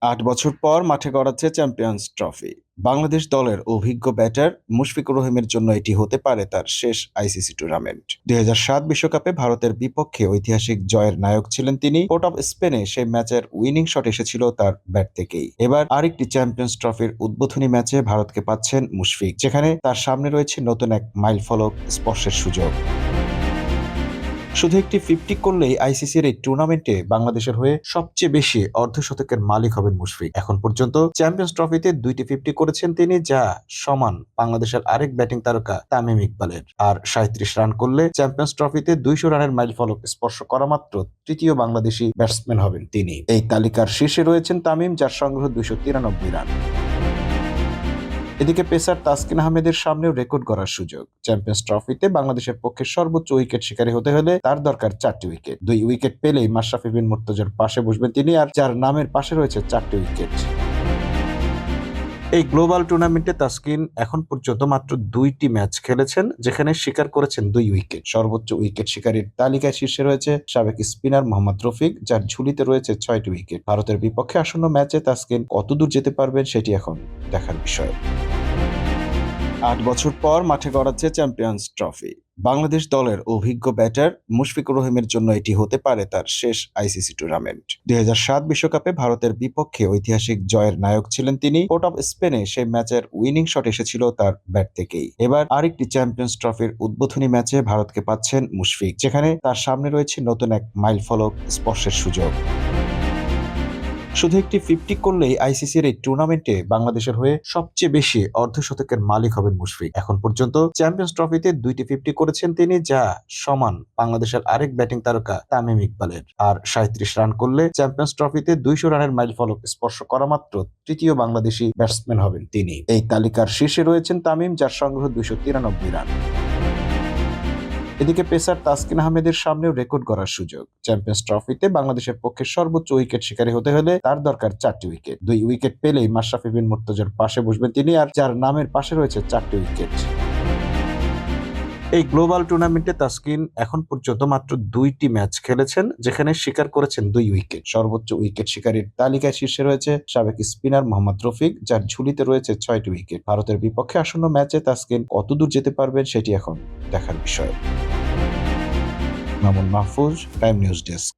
৮ বছর পর মাঠে গড়াচ্ছে চ্যাম্পিয়ন্স ট্রফি। বাংলাদেশ দলের অভিজ্ঞ ব্যাটার মুশফিকুর রহিমের জন্য এটি হতে পারে তার শেষ আইসিসি টুর্নামেন্ট। ২০০৭ বিশ্বকাপে ভারতের বিপক্ষে ঐতিহাসিক জয়ের নায়ক ছিলেন তিনি। পোর্ট অফ স্পেনে সেই ম্যাচের উইনিং শট এসেছিল তার ব্যাট থেকেই। এবার আরেকটি চ্যাম্পিয়ন্স ট্রফির উদ্বোধনী ম্যাচে ভারতকে পাচ্ছেন মুশফিক, যেখানে তার সামনে রয়েছে নতুন এক মাইলফলক স্পর্শের সুযোগ। শুধু একটি 50 করলেই আইসিসির এই টুর্নামেন্টে বাংলাদেশের হয়ে সবচেয়ে বেশি অর্ধশতকের মালিক হবেন মুশফিক। এখন পর্যন্ত চ্যাম্পিয়ন্স ট্রফিতে 2টি 50 করেছেন তিনি, যা সমান বাংলাদেশের আরেক ব্যাটিং তারকা তামিম ইকবালের। আর 37 রান করলে চ্যাম্পিয়ন্স ট্রফিতে 200 রানের মাইলফলক স্পর্শ করা মাত্র তৃতীয় বাংলাদেশি ব্যাটসম্যান হবেন তিনি। এই তালিকার শীর্ষে রয়েছেন তামিম, যার সংগ্রহ 293 রান। এদিকে পেসার তাসকিন আহমেদের সামনেও রেকর্ড গড়ার সুযোগ। চ্যাম্পিয়ন্স ট্রফিতে বাংলাদেশের পক্ষে সর্বোচ্চ উইকেট শিকারী হতে হলে তার দরকার 4টি উইকেট। 2 উইকেট পেলেই মাশরাফি বিন মুর্তজার পাশে বসবেন তিনি, আর যার নামের পাশে রয়েছে 4টি উইকেট। এই গ্লোবাল টুর্নামেন্টে তাসকিন এখন পর্যন্ত মাত্র 2টি ম্যাচ খেলেছেন, যেখানে শিকার করেছেন 2 উইকেট। সর্বোচ্চ উইকেট শিকারীর তালিকায় শীর্ষে রয়েছে সাবেক স্পিনার মোহাম্মদ রফিক, যার ঝুলিতে রয়েছে 6টি উইকেট। ভারতের বিপক্ষে আসন্ন ম্যাচে তাসকিন কতদূর যেতে পারবেন সেটি এখন দেখার বিষয়। ৮ বছর পর মাঠে গড়াচ্ছে চ্যাম্পিয়ন্স ট্রফি। বাংলাদেশ দলের অভিজ্ঞ ব্যাটার মুশফিকুর রহিমের জন্য এটি হতে পারে তার শেষ আইসিসি টুর্নামেন্ট। ২০০৭ বিশ্বকাপে ভারতের বিপক্ষে ঐতিহাসিক জয়ের নায়ক ছিলেন তিনি। পোর্ট অফ স্পেনে সেই ম্যাচের উইনিং শট এসেছিল তার ব্যাট থেকেই। এবার আরেকটি চ্যাম্পিয়ন্স ট্রফির উদ্বোধনী ম্যাচে ভারতকে পাচ্ছেন মুশফিক, যেখানে তার সামনে রয়েছে নতুন এক মাইলফলক স্পর্শের সুযোগ। শুধু একটি 50 করলেই আইসিসির এই টুর্নামেন্টে বাংলাদেশের হয়ে সবচেয়ে বেশি অর্ধশতকের মালিক হবেন মুশফিক। এখন পর্যন্ত চ্যাম্পিয়ন্স ট্রফিতে 2টি 50 করেছেন তিনি, যা সমান বাংলাদেশের আরেক ব্যাটিং তারকা তামিম ইকবালের। আর 37 রান করলে চ্যাম্পিয়ন্স ট্রফিতে 200 রানের মাইলফলক স্পর্শ করা মাত্র তৃতীয় বাংলাদেশি ব্যাটসম্যান হবেন তিনি। এই তালিকার শীর্ষে রয়েছেন তামিম, যার সংগ্রহ 293 রান। এদিকে পেসার তাসকিন আহমেদের সামনেও রেকর্ড গড়ার সুযোগ। চ্যাম্পিয়ন্স ট্রফিতে বাংলাদেশের পক্ষে সর্বোচ্চ উইকেট শিকারী হতে হলে তার দরকার 4টি উইকেট। 2 উইকেট পেলেই মাশরাফি বিন মুর্তজার পাশে বসবেন তিনি, আর যার নামের পাশে রয়েছে 4টি উইকেট। এই গ্লোবাল টুর্নামেন্টে তাসকিন এখন পর্যন্ত মাত্র 2টি ম্যাচ খেলেছেন, যেখানে শিকার করেছেন 2 উইকেট। সর্বোচ্চ উইকেট শিকারীর তালিকায় শীর্ষে রয়েছে সাবেক স্পিনার মোহাম্মদ রফিক, যার ঝুলিতে রয়েছে 6টি উইকেট। ভারতের বিপক্ষে আসন্ন ম্যাচে তাসকিন কতদূর যেতে পারবেন সেটি এখন দেখার বিষয়। Mamun Mahfuz, time news desk.